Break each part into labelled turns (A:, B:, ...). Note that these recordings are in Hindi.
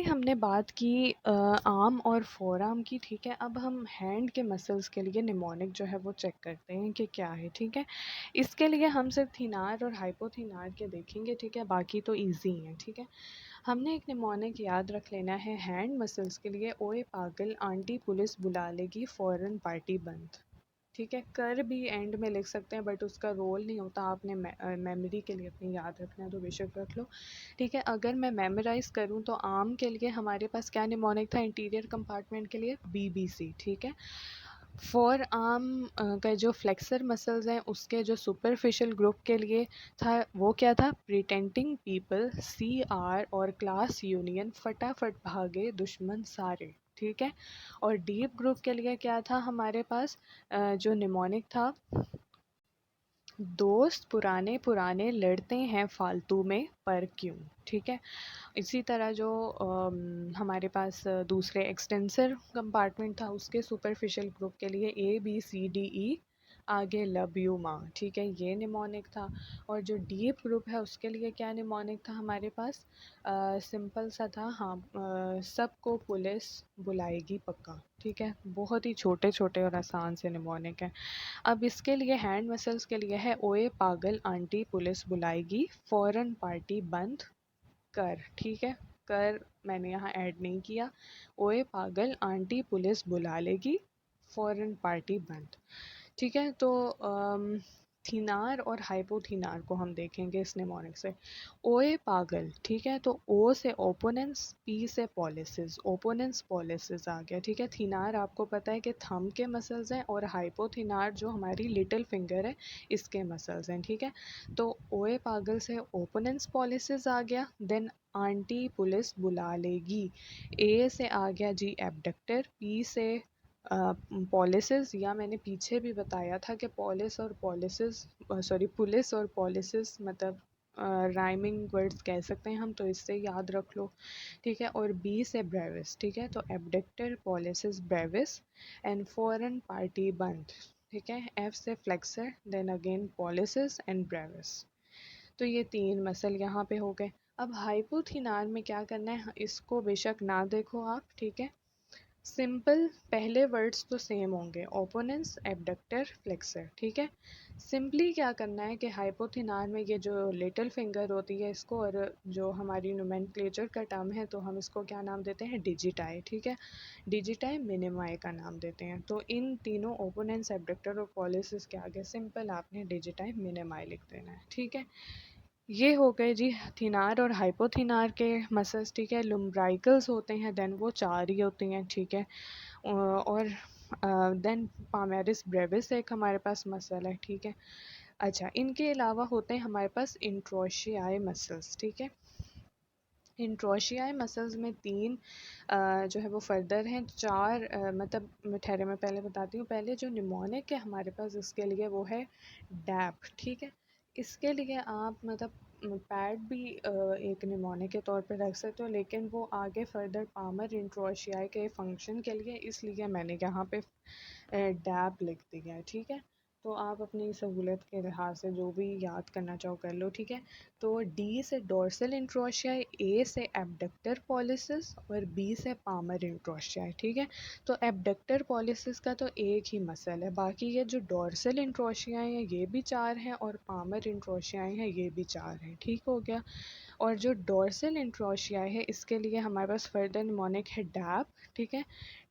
A: हमने बात की आर्म और फोर आर्म की, ठीक है। अब हम हैंड के मसल्स के लिए निमोनिक जो है वो चेक करते हैं कि क्या है, ठीक है। इसके लिए हम सिर्फ थिनार और हाइपोथिनार के देखेंगे, ठीक है, बाकी तो इजी हैं, ठीक है। हमने एक निमोनिक याद रख लेना है हैंड मसल्स के लिए। ओए पागल आंटी पुलिस बुला लेगी, फ़ौरन पार्टी बंद, ठीक है। कर भी एंड में लिख सकते हैं बट उसका रोल नहीं होता, आपने मेमोरी के लिए अपनी याद रखना है तो बेशक रख लो, ठीक है। अगर मैं मेमोराइज़ करूँ तो आर्म के लिए हमारे पास क्या निमोनिक था, इंटीरियर कंपार्टमेंट के लिए BBC, ठीक है। फोर आर्म का जो फ्लेक्सर मसल्स हैं उसके जो सुपरफिशियल ग्रुप के लिए था वो क्या था, प्रिटेंडिंग पीपल, CR और क्लास यूनियन, फटाफट भागे दुश्मन सारे, ठीक है। और डीप ग्रुप के लिए क्या था हमारे पास, जो निमोनिक था, दोस्त पुराने पुराने लड़ते हैं फालतू में पर क्यों, ठीक है। इसी तरह जो हमारे पास दूसरे एक्सटेंसर कंपार्टमेंट था उसके सुपरफिशियल ग्रुप के लिए ABCDE, आगे लव यू माँ, ठीक है, ये निमोनिक था। और जो डीप ग्रुप है उसके लिए क्या निमोनिक था हमारे पास, सिंपल सा था, हाँ, सबको पुलिस बुलाएगी पक्का, ठीक है। बहुत ही छोटे छोटे और आसान से निमोनिक हैं। अब इसके लिए हैंड मसल्स के लिए है, ओए पागल आंटी पुलिस बुलाएगी, फ़ौरन पार्टी बंद कर, ठीक है। कर मैंने यहाँ ऐड नहीं किया। ओए पागल आंटी पुलिस बुला लेगी, फ़ौरन पार्टी बंद, ठीक है। तो थिनार और हाइपोथिनार को हम देखेंगे इस निमोनिक से। ओए पागल, ठीक है, तो ओ से ओपोनेंस, पी से पॉलिसिस, ओपोनेंस पॉलिसिस आ गया, ठीक है। थिनार आपको पता है कि थंब के मसल्स हैं और हाइपोथिनार जो हमारी लिटिल फिंगर है इसके मसल्स हैं, ठीक है। तो ओए पागल से ओपोनेंस पॉलिसिस आ गया। देन आंटी पुलिस बुला लेगी, ए से आ गया जी एबडक्टर, पी से पॉलिसिस, या मैंने पीछे भी बताया था कि पॉलिस और पॉलिसिस, सॉरी, पुलिस और पॉलिसिस मतलब राइमिंग वर्ड्स कह सकते हैं हम, तो इससे याद रख लो, ठीक है। और बी से ब्रेविस, ठीक है, तो abductor pollicis brevis and foreign party बंद, ठीक है। एफ से flexor, then again pollicis and brevis. तो ये तीन मसल यहाँ पे हो गए। अब हाइपोथिनार में क्या करना है, इसको बेशक ना देखो आप, ठीक है। सिंपल पहले वर्ड्स तो सेम होंगे, ओपोनेंस एबडक्टर फ्लेक्सर, ठीक है। सिंपली क्या करना है कि हाइपोथिनार में ये जो लिटिल फिंगर होती है इसको, और जो हमारी नोमेनक्लेचर का टर्म है तो हम इसको क्या नाम देते हैं, डिजिटाई, ठीक है। डिजिटाई मिनिमाई का नाम देते हैं। तो इन तीनों ओपोनेंस एबडक्टर और पॉलिसिस के आगे सिंपल आपने डिजिटाई मिनिमाई लिख देना है, ठीक है। ये हो गए जी थिनार और हाइपोथिनार के मसल्स, ठीक है। लुम्ब्राइकल्स होते हैं, देन वो चार ही होती हैं, ठीक है। और देन पामेरिस ब्रेविस एक हमारे पास मसल है, ठीक है। अच्छा, इनके अलावा होते हैं हमारे पास इंट्रोशियाई मसल्स, ठीक है। इंट्रोशियाई मसल्स में तीन जो है वो फर्दर हैं, चार मतलब ठहरे मैं पहले बताती हूँ। पहले जो निमोनिक है हमारे पास इसके लिए वो है डैप, ठीक है। इसके लिए आप मतलब पैड भी एक निमोनिक के तौर पे रख सकते हो, लेकिन वो आगे फर्दर पामर इंट्रोशियाई के फंक्शन के लिए, इसलिए मैंने यहाँ पे डैप लिख दिया है, ठीक है। तो आप अपनी सहूलत के लिहाज से जो भी याद करना चाहो कर लो, ठीक है। तो डी से डोर्सल इंट्रोशियाई, ए से एबडक्टर पॉलिसिस और बी से पामर इंट्रोशियाई, ठीक है। तो एबडक्टर पॉलिसिस का तो एक ही मसल है, बाकी ये जो डोर्सल इंट्रोशियाई हैं ये भी चार हैं और पामर इंट्रोशियाई हैं ये भी चार हैं, ठीक हो गया। और जो डोर्सल इंट्रोशियाई है इसके लिए हमारे पास फर्दर निमोनिक है डैप, ठीक है।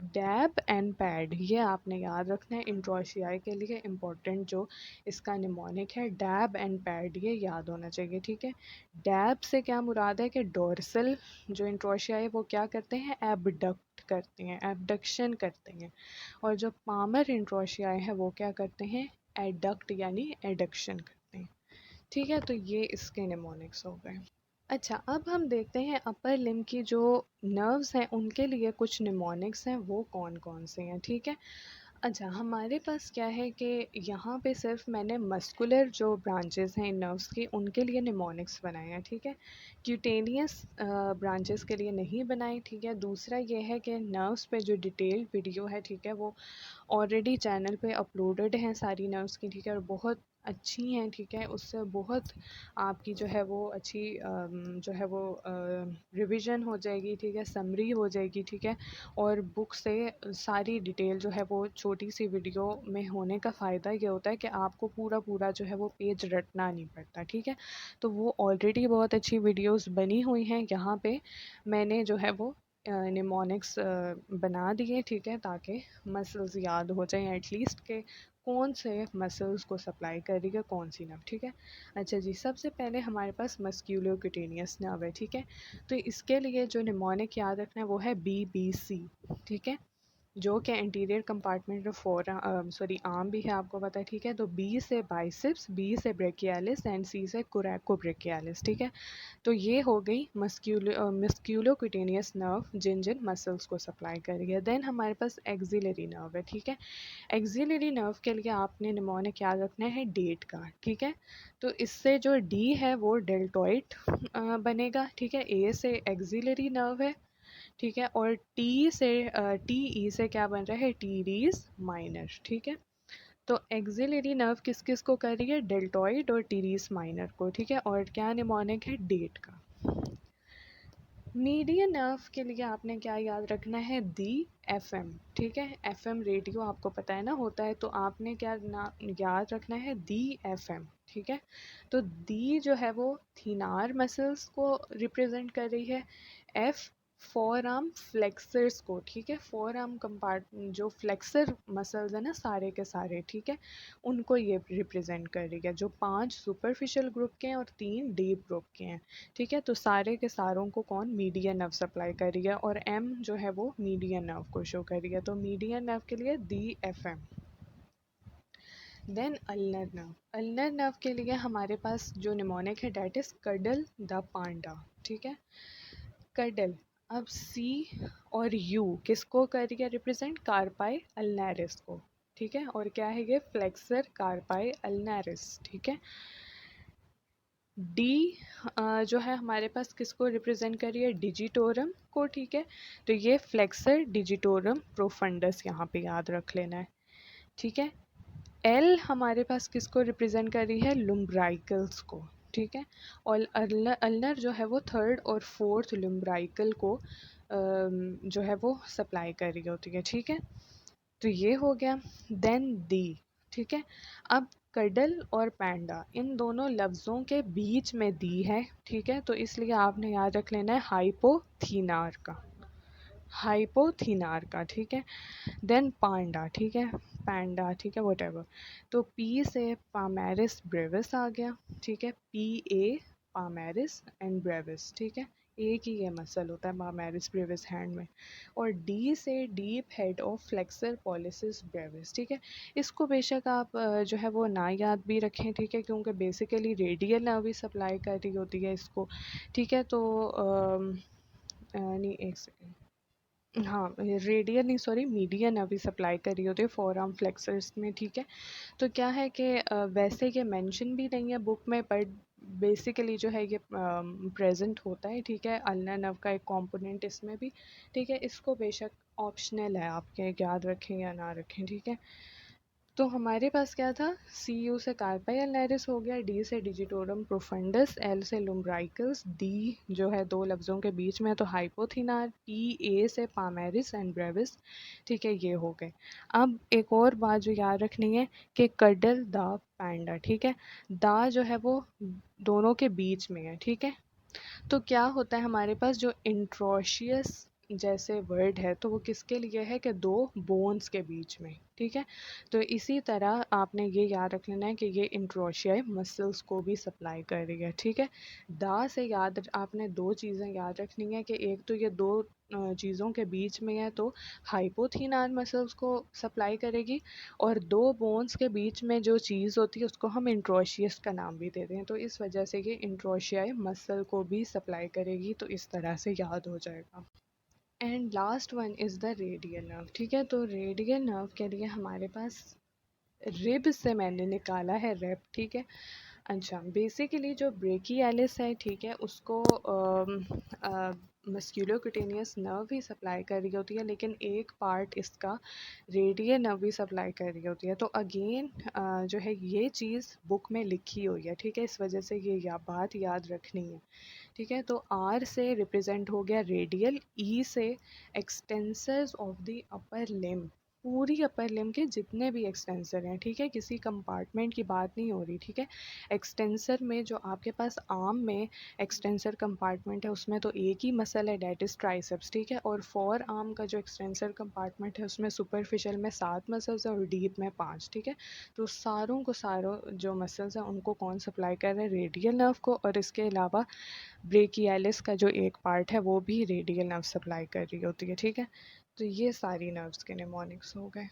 A: डैब एंड पैड ये आपने याद रखना है, इंट्रोशियाई के लिए इम्पोर्टेंट जो इसका निमोनिक है डैब एंड पैड, ये याद होना चाहिए, ठीक है। डैब से क्या मुराद है कि डोर्सल जो इंट्रोशियाई है वो क्या करते हैं, एबडक्ट करते हैं, एबडक्शन करते हैं। और जो पामर इंट्रोशियाई है वो क्या करते हैं, एडक्ट यानी एडक्शन करते हैं, ठीक है। तो ये इसके निमोनिक्स हो गए। अच्छा, अब हम देखते हैं अपर लिम्ब की जो नर्व्स हैं उनके लिए कुछ निमोनिक्स हैं, वो कौन कौन से हैं, ठीक है। अच्छा, हमारे पास क्या है कि यहाँ पे सिर्फ मैंने मस्कुलर जो ब्रांचेस हैं इन नर्व्स की उनके लिए निमोनिक्स बनाए हैं, ठीक है। क्यूटेनियस ब्रांचेस के लिए नहीं बनाए, ठीक है। दूसरा ये है कि नर्व्स पे जो डिटेल्ड वीडियो है, ठीक है, वो ऑलरेडी चैनल पे अपलोडेड हैं सारी नर्व्स की, ठीक है। और बहुत अच्छी हैं, ठीक है, उससे बहुत आपकी जो है वो अच्छी जो है वो रिवीजन हो जाएगी, ठीक है, समरी हो जाएगी, ठीक है। और बुक से सारी डिटेल जो है वो छोटी सी वीडियो में होने का फ़ायदा ये होता है कि आपको पूरा पूरा जो है वो पेज रटना नहीं पड़ता, ठीक है। तो वो ऑलरेडी बहुत अच्छी वीडियोस बनी हुई हैं, यहाँ पे मैंने जो है वो निमोनिक्स बना दिए, ठीक है, ताकि मसल्स याद हो जाएं एटलीस्ट के कौन से मसल्स को सप्लाई कर रही है कौन सी नर्व, ठीक है। अच्छा जी, सबसे पहले हमारे पास मस्क्यूलोक्यूटेनियस नर्व है, ठीक है। तो इसके लिए जो निमोनिक याद रखना है वो है BBC, ठीक है, जो कि एंटीरियर कंपार्टमेंट में आर्म भी है, आपको पता है, ठीक है। तो बी से बाइसेप्स, बी से ब्रेकियालिस एंड सी से कोरैकोब्रेकियालिस, ठीक है। तो ये हो गई मस्क्यूलोक्यूटेनियस नर्व जिन जिन मसल्स को सप्लाई कर रही है। देन हमारे पास एक्सिलरी नर्व है, ठीक है। एक्सिलरी नर्व के लिए आपने निमोनिक याद रखना है डेट का, ठीक है। तो इससे जो डी है वो डेल्टॉइड बनेगा, ठीक है। ए से एक्सिलरी नर्व है, ठीक है। और टी ई से क्या बन रहा है, टीरीज माइनर, ठीक है। तो एक्सिलरी नर्व किस किस को कर रही है, डेल्टॉइड और टीरीज माइनर को, ठीक है। और क्या निमोनिक है, डेट का। मीडियन नर्व के लिए आपने क्या याद रखना है, दी FM, ठीक है। FM रेडियो आपको पता है ना होता है, तो आपने क्या याद रखना है, दी FM, ठीक है। तो दी जो है वो थीनार मसल्स को रिप्रेजेंट कर रही है, F फोर आर्म फ्लेक्सर्स को, ठीक है। फोर आर्म कंपार्ट जो फ्लेक्सर मसल्स है ना सारे के सारे, ठीक है, उनको ये रिप्रेजेंट कर रही है, जो 5 सुपरफिशियल ग्रुप के हैं और 3 डीप ग्रुप के हैं, ठीक है। तो सारे के सारों को कौन, मीडियन नर्व सप्लाई कर रही है, और M जो है वो मीडियन नर्व को शो कर रही है। तो मीडियन नर्व के लिए DFM। देन अल्नर नर्व के लिए हमारे पास जो निमोनिक है डेट इज कडल द पांडा, ठीक है। कडल, अब C और U किसको कर रही है रिप्रेजेंट, कार्पाई अल्नैरिस को, ठीक है। और क्या है ये, फ्लेक्सर कार्पाई अल्नैरिस, ठीक है। डी जो है हमारे पास किसको रिप्रेजेंट कर रही है, डिजिटोरम को, ठीक है। तो ये फ्लेक्सर डिजिटोरम प्रोफंडस यहाँ पे याद रख लेना है, ठीक है। एल हमारे पास किसको रिप्रेजेंट कर रही है, लुम्ब्राइकल्स को, ठीक है। और अल्नर जो है वो थर्ड और फोर्थ लुम्ब्राइकल को जो है वो सप्लाई कर रही होती है, ठीक है। तो ये हो गया। देन दी, ठीक है। अब कडल और पैंडा इन दोनों लफ्ज़ों के बीच में दी है, ठीक है। तो इसलिए आपने याद रख लेना है हाइपोथीनार का, हाइपोथीनार का, ठीक है। देन पांडा, ठीक है, पैंडा, ठीक है, वट। तो पी से पामेरिस ब्रेविस आ गया, ठीक है। PA पामेरिस एंड ब्रेविस, ठीक है। एक ही ये मसल होता है पामेरिस ब्रेविस हैंड में। और डी से deep head of flexor pollicis Brevis, ठीक है। इसको बेशक आप जो है वो ना याद भी रखें, ठीक है, क्योंकि बेसिकली रेडियल नर्व ही सप्लाई कर रही होती है इसको, ठीक है। तो नहीं, एक सेकेंड, हाँ, रेडियल नहीं, सॉरी, मीडियन अभी सप्लाई कर रही होती है फोर आर्म फ्लेक्सर्स में, ठीक है। तो क्या है कि वैसे ये मेंशन भी नहीं है बुक में, बट बेसिकली जो है ये प्रेजेंट होता है, ठीक है। अल्नर नर्व का एक कंपोनेंट इसमें भी, ठीक है। इसको बेशक ऑप्शनल है, आपके याद रखें या ना रखें, ठीक है। तो हमारे पास क्या था, CU से कार्पाई अल्नैरिस हो गया, D से डिजिटोरम प्रोफंडस, L से लुम्ब्राइकल्स, D जो है दो लफ्ज़ों के बीच में तो हाइपोथिनार, PA से पामेरिस एंड ब्रेविस, ठीक है, ये हो गए। अब एक और बात जो याद रखनी है कि कडल द पैंडा, ठीक है। दा जो है वो दोनों के बीच में है, ठीक है। तो क्या होता है हमारे पास जो इंट्रोशियस जैसे वर्ड है, तो वो किसके लिए है कि दो बोन्स के बीच में, ठीक है। तो इसी तरह आपने ये याद रख लेना है कि ये इंट्रोशियाई मसल्स को भी सप्लाई कर रही है, ठीक है। दा से याद आपने दो चीज़ें याद रखनी है कि एक तो ये दो चीज़ों के बीच में है, तो हाइपोथीनार मसल्स को सप्लाई करेगी, और दो बोन्स के बीच में जो चीज़ होती है उसको हम इंट्रोशियस का नाम भी देते हैं, तो इस वजह से ये इंट्रोशियाई मसल को भी सप्लाई करेगी, तो इस तरह से याद हो जाएगा। And last one is the radial nerve, ठीक है। तो रेडियल नर्व के लिए हमारे पास रिब से मैंने निकाला है रेप, ठीक है। अच्छा, बेसिकली जो ब्रेकियालिस है, ठीक है, उसको मस्क्यूलोक्यूटेनियस नर्व भी सप्लाई कर रही होती है, लेकिन एक पार्ट इसका रेडियल नर्व भी सप्लाई कर रही होती है। तो अगेन जो है ये चीज़ बुक में लिखी हुई है, ठीक है, इस वजह से ये बात याद रखनी है, ठीक है। तो आर से रिप्रेजेंट हो गया रेडियल, ई से extensors of the upper limb, पूरी अपर लिम्ब के जितने भी एक्सटेंसर हैं, ठीक है, किसी कंपार्टमेंट की बात नहीं हो रही, ठीक है। एक्सटेंसर में जो आपके पास आर्म में एक्सटेंसर कंपार्टमेंट है उसमें तो एक ही मसल है, डेट इज ट्राइसेप्स, ठीक है। और फोर आर्म का जो एक्सटेंसर कंपार्टमेंट है उसमें सुपरफिशियल में 7 मसल्स है और डीप में 5, ठीक है। तो सारों को सारों जो मसल्स हैं उनको कौन सप्लाई कर रहे हैं, रेडियल नर्व को, और इसके अलावा ब्रेकियालिस का जो एक पार्ट है वो भी रेडियल नर्व सप्लाई कर रही होती है, ठीक है। तो ये सारी नर्व्स के निमोनिक्स हो गए।